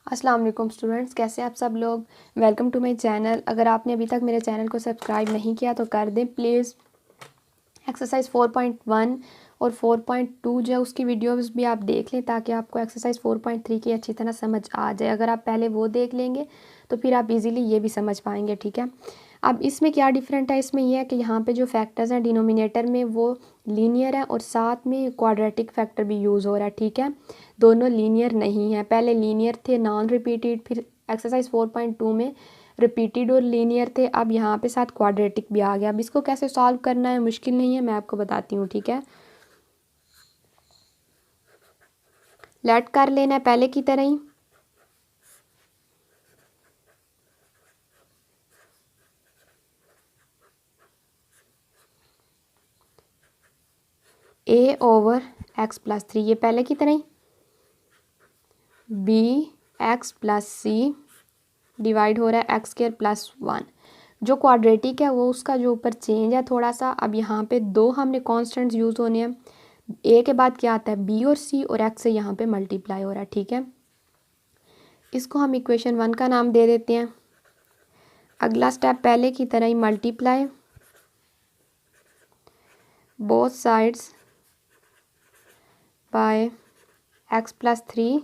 अस्सलाम वालेकुम स्टूडेंट्स, कैसे आप सब लोग। Welcome to my channel. अगर आपने अभी तक मेरे चैनल को सब्सक्राइब नहीं किया तो कर दें प्लीज़। एक्सरसाइज 4.1 और 4.2 जो है उसकी वीडियोस भी आप देख लें ताकि आपको एक्सरसाइज 4.3 की अच्छी तरह समझ आ जाए। अगर आप पहले वो देख लेंगे तो फिर आप इजीली ये भी समझ पाएंगे, ठीक है। अब इसमें क्या डिफरेंट है, इसमें यह है कि यहाँ पे जो फैक्टर्स हैं डिनोमिनेटर में वो लीनियर है और साथ में क्वाड्रेटिक फैक्टर भी यूज़ हो रहा है, ठीक है। दोनों लीनियर नहीं है, पहले लीनियर थे नॉन रिपीटेड, फिर एक्सरसाइज 4.2 में रिपीटेड और लीनियर थे, अब यहाँ पे साथ क्वाड्रेटिक भी आ गया। अब इसको कैसे सॉल्व करना है मुश्किल नहीं है, मैं आपको बताती हूँ, ठीक है। लेट कर लेना है पहले की तरह ही। a ओवर x प्लस 3 ये पहले की तरह ही। b x plus c divide हो रहा है एक्स स्क्वायर प्लस 1। जो क्वाड्रेटिक है वो उसका जो ऊपर चेंज है थोड़ा सा। अब यहाँ पे दो हमने कॉन्स्टेंट्स यूज़ होने हैं। ए के बाद क्या आता है, बी और सी, और एक्स से यहाँ पे मल्टीप्लाई हो रहा है, ठीक है। इसको हम इक्वेशन 1 का नाम दे देते हैं। अगला स्टेप पहले की तरह ही multiply both sides by x plus 3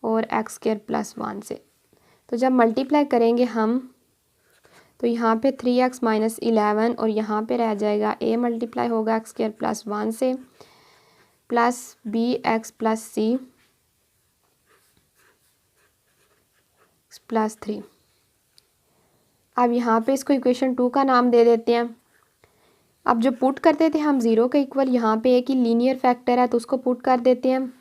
और एक्स स्क्वायर प्लस 1 से। तो जब मल्टीप्लाई करेंगे हम तो यहाँ पे 3x माइनस 11 और यहाँ पे रह जाएगा a मल्टीप्लाई होगा एक्स स्क्वायर प्लस 1 से plus B x plus C plus 3। अब यहाँ पे इसको इक्वेशन 2 का नाम दे देते हैं। अब जो पुट करते थे हम 0 के इक्वल, यहाँ पे एक ही लीनियर फैक्टर है तो उसको पुट कर देते हैं।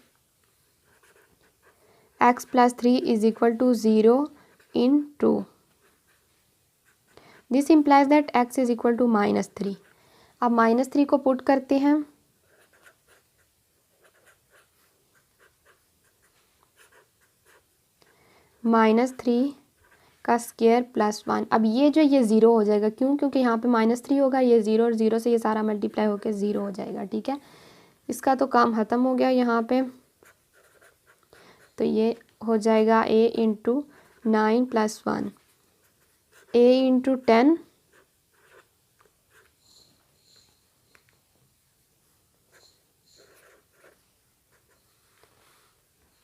x plus 3 is equal to 0 in 2। This implies that x is equal to -3। अब -3 को पुट करते हैं। -3 का स्क्वायर प्लस 1। अब ये जो ये 0 हो जाएगा, क्यों, क्योंकि यहाँ पे -3 होगा, ये 0 और 0 से ये सारा मल्टीप्लाई होकर 0 हो जाएगा, ठीक है। इसका तो काम ख़त्म हो गया यहाँ पे। तो ये हो जाएगा a into 9 plus 1 a into 10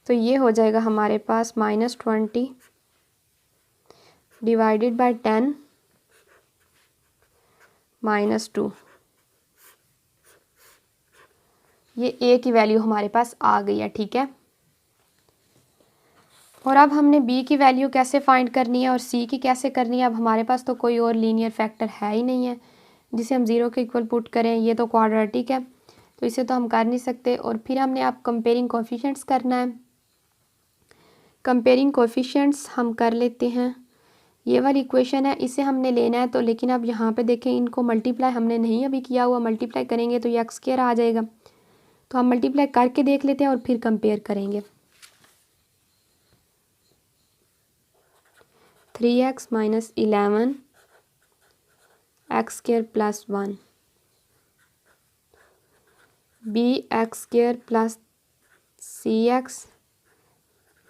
तो ये हो जाएगा हमारे पास -20 डिवाइडेड बाय 10 -2। ये a की वैल्यू हमारे पास आ गई है, ठीक है। और अब हमने b की वैल्यू कैसे फाइंड करनी है और c की कैसे करनी है। अब हमारे पास तो कोई और लीनियर फैक्टर है ही नहीं है जिसे हम 0 के इक्वल पुट करें। ये तो क्वाड्रेटिक है तो इसे तो हम कर नहीं सकते। और फिर हमने अब कंपेयरिंग कोफिशिएंट्स करना है। कंपेयरिंग कोफिशिएंट्स हम कर लेते हैं। ये वाली इक्वेशन है, इसे हमने लेना है तो, लेकिन अब यहाँ पे देखें इनको मल्टीप्लाई हमने नहीं अभी किया हुआ। मल्टीप्लाई करेंगे तो ये एक्स स्क्वायर आ जाएगा, तो हम मल्टीप्लाई करके देख लेते हैं और फिर कंपेयर करेंगे। 3x minus 11 x square plus 1 b x square plus c x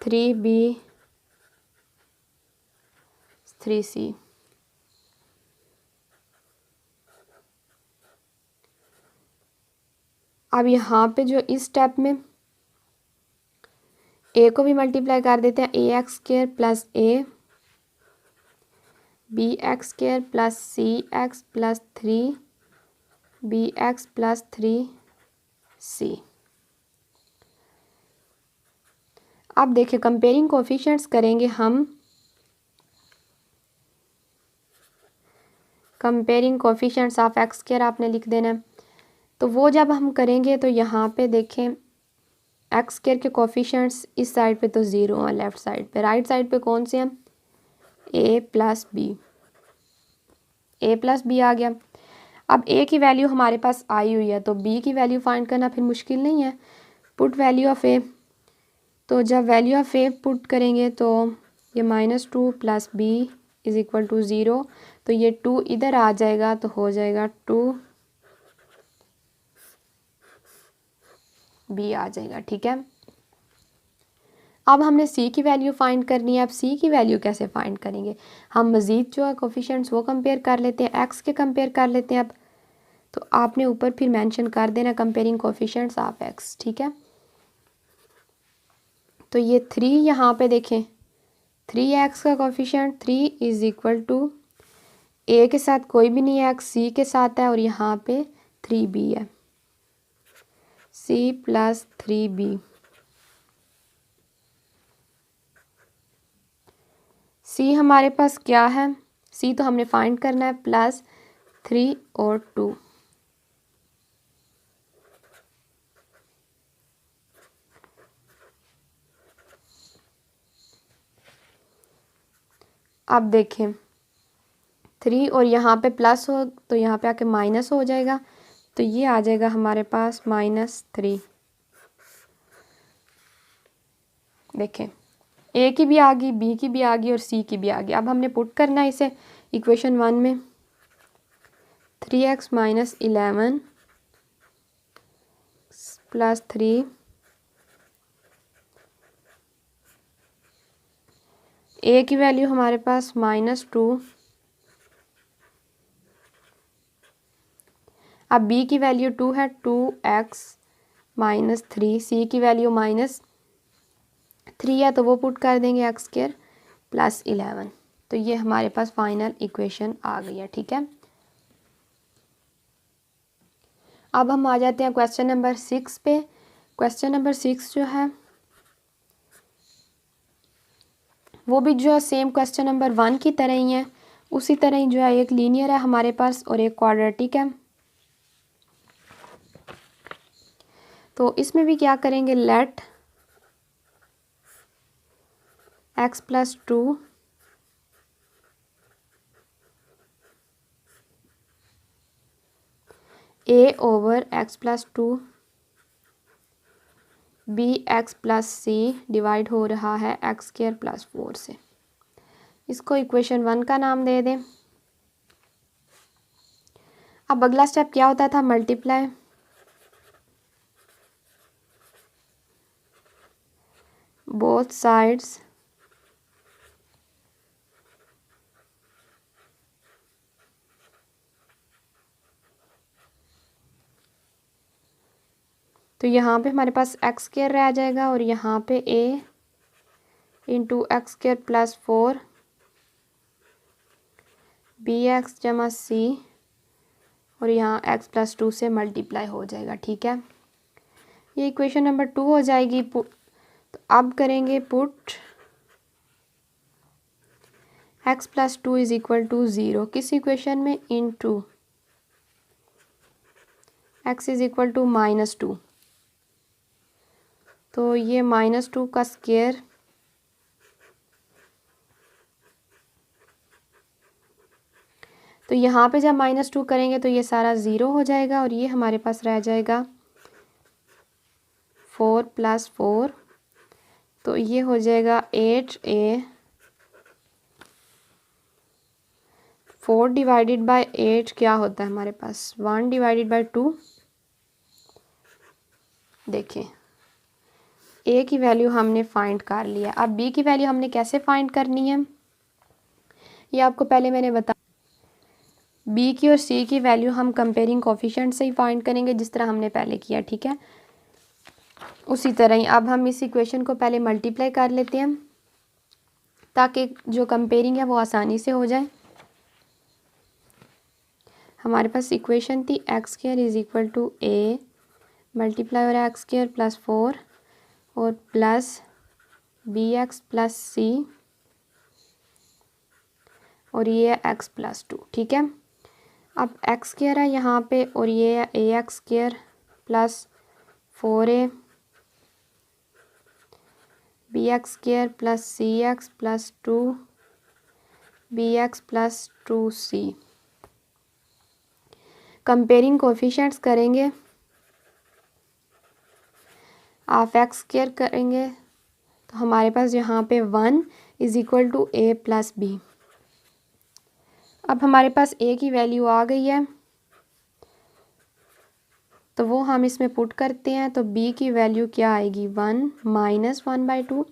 3b 3c। अब यहाँ पे जो इस स्टेप में a को भी मल्टीप्लाई कर देते हैं। a x square plus a b x square plus c x plus 3 bx plus 3c। अब देखिए कंपेयरिंग कोफिशिएंट्स करेंगे हम। Comparing coefficients of x square आपने लिख देना है। तो वो जब हम करेंगे तो यहाँ पे देखें एक्स स्क्वायर के कोफिशिएंट्स इस साइड पे तो 0 हैं, लेफ्ट साइड पे। राइट साइड पे कौन से हैं, a प्लस बी आ गया। अब a की वैल्यू हमारे पास आई हुई है तो b की वैल्यू फाइंड करना फिर मुश्किल नहीं है। पुट वैल्यू ऑफ a, तो जब वैल्यू ऑफ a पुट करेंगे तो ये -2 plus b is equal to 0। तो ये 2 इधर आ जाएगा तो हो जाएगा 2b आ जाएगा, ठीक है। अब हमने सी की वैल्यू फाइंड करनी है। अब सी की वैल्यू कैसे फाइंड करेंगे, हम मज़ीद जो है कोफिशिएंट्स वो कंपेयर कर लेते हैं, एक्स के कंपेयर कर लेते हैं। अब तो आपने ऊपर फिर मेंशन कर देना कंपेयरिंग कोफिशिएंट्स ऑफ एक्स, ठीक है। तो ये 3 यहाँ पे देखें, 3x का कोफिशिएंट 3 इज़ इक्वल टू ए के साथ कोई भी नहीं है, एक्स सी के साथ है और यहाँ पे 3b है, c प्लस 3b। c हमारे पास क्या है, c तो हमने फाइंड करना है, प्लस 3 और 2। अब देखें 3 और यहाँ पे प्लस हो तो यहाँ पे आके माइनस हो जाएगा, तो ये आ जाएगा हमारे पास -3। देखें ए की भी आ गई, बी की भी आ गई और सी की भी आ गई। अब हमने पुट करना है इसे इक्वेशन 1 में, 3x माइनस 11 प्लस 3 ए की वैल्यू हमारे पास -2, अब बी की वैल्यू 2 है, 2x माइनस 3, सी की वैल्यू -3 है तो वो पुट कर देंगे x स्क्वायर प्लस 11। तो ये हमारे पास फाइनल इक्वेशन आ गई है, ठीक है। अब हम आ जाते हैं क्वेश्चन नंबर 6 पे। क्वेश्चन नंबर 6 जो है वो भी जो है सेम क्वेश्चन नंबर 1 की तरह ही है, उसी तरह ही जो है एक लीनियर है हमारे पास और एक क्वाड्रेटिक है। तो इसमें भी क्या करेंगे, let x plus 2 a over x plus 2 b x plus c divide हो रहा है एक्स स्क्वायर प्लस 4 से। इसको इक्वेशन 1 का नाम दे दें। अब अगला स्टेप क्या होता था, मल्टीप्लाई बोथ साइड्स तो यहाँ पे हमारे पास एक्स स्क्वायर रह जाएगा और यहाँ पे a into x square plus 4 b x जमा सी और यहाँ x प्लस 2 से मल्टीप्लाई हो जाएगा, ठीक है। ये इक्वेशन नंबर 2 हो जाएगी। तो अब करेंगे put x plus 2 is equal to 0 किस इक्वेशन में, into x is equal to -2। तो ये -2 का स्क्वायर तो यहाँ पे जब -2 करेंगे तो ये सारा 0 हो जाएगा और ये हमारे पास रह जाएगा 4 प्लस 4, तो ये हो जाएगा 8a, 4 डिवाइडेड बाय 8 क्या होता है हमारे पास, 1 डिवाइडेड बाय 2। देखें a की वैल्यू हमने फाइंड कर लिया। अब b की वैल्यू हमने कैसे फाइंड करनी है, ये आपको पहले मैंने बताया। b की और c की वैल्यू हम कंपेयरिंग कोफिशिएंट से ही फाइंड करेंगे जिस तरह हमने पहले किया, ठीक है। उसी तरह ही अब हम इस इक्वेशन को पहले मल्टीप्लाई कर लेते हैं ताकि जो कंपेयरिंग है वो आसानी से हो जाए। हमारे पास इक्वेशन थी x square is equal to a multiply हो रहा है एक्स स्क्वायर प्लस 4 और plus B x plus c और ये है एक्स प्लस 2, ठीक है। अब एक्स स्क्वायर है यहाँ पे और ये है a x square plus 4a b x square plus c x plus 2 b x plus 2c। Comparing coefficients करेंगे, ऑफ एक्स स्क्वायर करेंगे तो हमारे पास यहाँ पे 1 is equal to a plus b. अब हमारे पास a की वैल्यू आ गई है तो वो हम इसमें पुट करते हैं, तो b की वैल्यू क्या आएगी, 1 -1/2।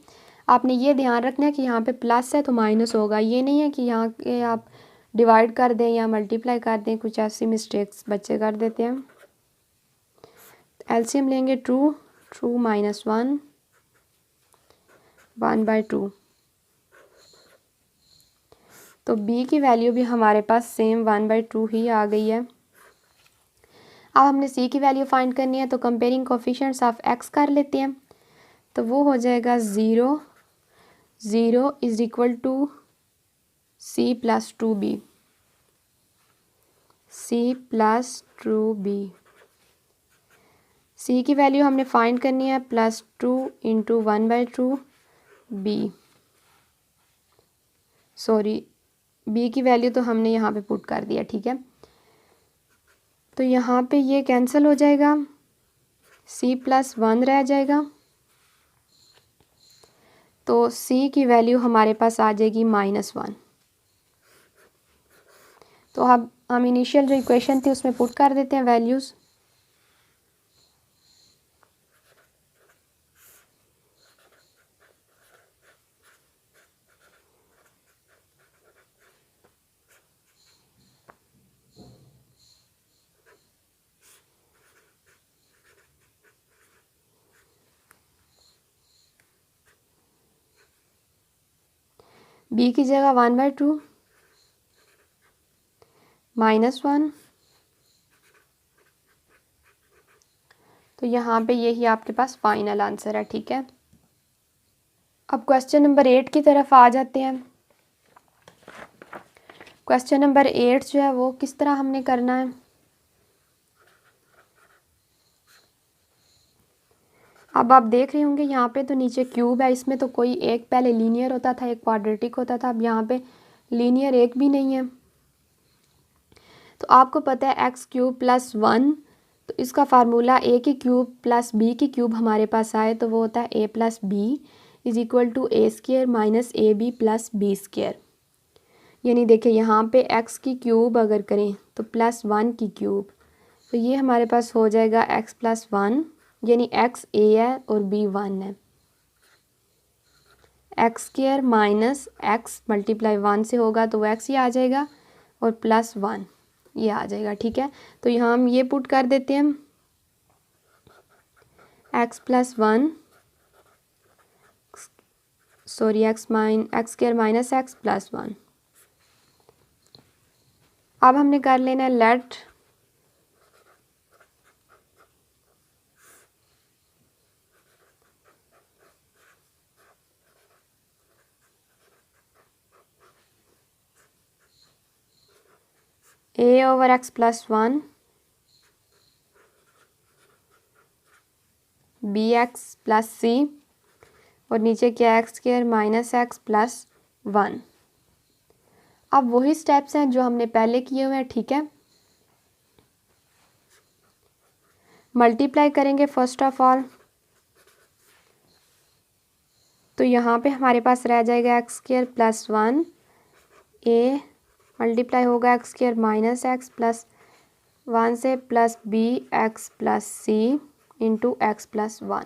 आपने ये ध्यान रखना है कि यहाँ पे प्लस है तो माइनस होगा, ये नहीं है कि यहाँ के आप डिवाइड कर दें या मल्टीप्लाई कर दें, कुछ ऐसी मिस्टेक्स बच्चे कर देते हैं। एलसीएम लेंगे टू, टू माइनस वन, 1/2। तो b की वैल्यू भी हमारे पास सेम 1/2 ही आ गई है। अब हमने c की वैल्यू फाइंड करनी है, तो कंपेयरिंग कोफिशिएंट्स ऑफ x कर लेते हैं। तो वो हो जाएगा 0, 0 is equal to c plus 2b, c plus 2b। c की वैल्यू हमने फाइंड करनी है +2 इंटू 1/2 b, सॉरी b की वैल्यू तो हमने यहाँ पे पुट कर दिया, ठीक है। तो यहाँ पे ये कैंसिल हो जाएगा, c प्लस 1 रह जाएगा। तो c की वैल्यू हमारे पास आ जाएगी -1। तो अब हम इनिशियल जो इक्वेशन थी उसमें पुट कर देते हैं वैल्यूज़। b की जगह 1/2 -1, तो यहाँ पे यही आपके पास फाइनल आंसर है, ठीक है। अब क्वेश्चन नंबर 8 की तरफ आ जाते हैं। क्वेश्चन नंबर 8 जो है वो किस तरह हमने करना है। अब आप देख रहे होंगे यहाँ पे तो नीचे क्यूब है, इसमें तो कोई एक पहले लीनियर होता था, एक क्वाड्रेटिक होता था, अब यहाँ पे लीनियर एक भी नहीं है। तो आपको पता है एक्स क्यूब प्लस 1, तो इसका फार्मूला ए की क्यूब प्लस बी की क्यूब हमारे पास आए तो वो होता है a plus b is equal to a square minus a b plus b square. यानी देखिए यहाँ पे एक्स की क्यूब अगर करें तो +1 की क्यूब, तो ये हमारे पास हो जाएगा एक्स प्लस 1, यानी एक्स ए है और बी 1 है। X square minus x multiply 1 से होगा तो वो एक्स ही आ जाएगा और +1 ये आ जाएगा, ठीक है। तो यहाँ हम ये पुट कर देते हैं, x plus 1 sorry x square minus x plus 1। अब हमने कर लेना है let a over x plus 1 b x plus c और नीचे क्या x square minus x plus 1। अब वही स्टेप्स हैं जो हमने पहले किए हुए हैं, ठीक है। मल्टीप्लाई करेंगे फर्स्ट ऑफ ऑल, तो यहाँ पे हमारे पास रह जाएगा x square plus 1 A multiply होगा X square minus x plus 1 से प्लस बी एक्स प्लस सी इंटू एक्स प्लस 1।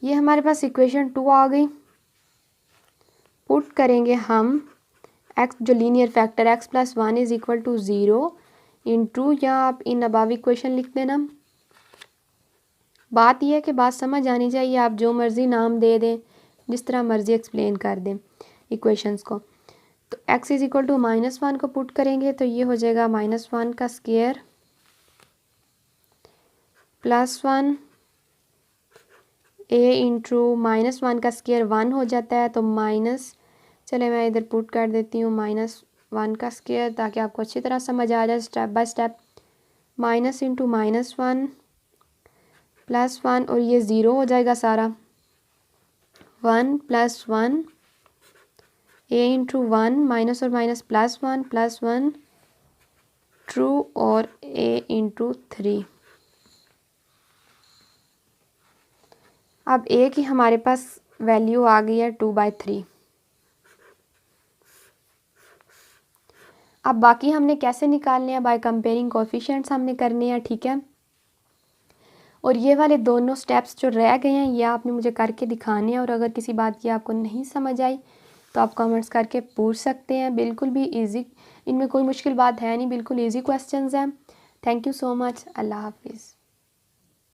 ये हमारे पास इक्वेशन 2 आ गई। पुट करेंगे हम एक्स जो linear factor x plus 1 is equal to 0 into, या आप इन अबाव इक्वेशन लिख देना। बात यह है कि बात समझ आनी चाहिए, आप जो मर्ज़ी नाम दे दें, जिस तरह मर्ज़ी एक्सप्लेन कर दें इक्वेशंस को। तो x इज इक्वल टू -1 को पुट करेंगे तो ये हो जाएगा -1 का स्क्वायर प्लस 1 a इंटू -1 का स्क्वायर 1 हो जाता है, तो माइनस, चले मैं इधर पुट कर देती हूँ -1 का स्क्वायर ताकि आपको अच्छी तरह समझ आ जाए step by step. Minus into -1 plus 1 और ये 0 हो जाएगा सारा, 1 प्लस 1 a इंटू 1 माइनस और माइनस प्लस 1 ट्रू और a इंटू 3। अब a की हमारे पास वैल्यू आ गई है 2/3। अब बाकी हमने कैसे निकालने हैं, बाय कंपेयरिंग कोफिशिएंट्स हमने करने हैं, ठीक है। और ये वाले दोनों स्टेप्स जो रह गए हैं ये आपने मुझे करके दिखाने हैं। और अगर किसी बात की आपको नहीं समझ आई तो आप कमेंट्स करके पूछ सकते हैं। बिल्कुल भी इजी, इनमें कोई मुश्किल बात है नहीं, बिल्कुल इजी क्वेश्चंस हैं। Thank you so much. अल्लाह हाफिज़।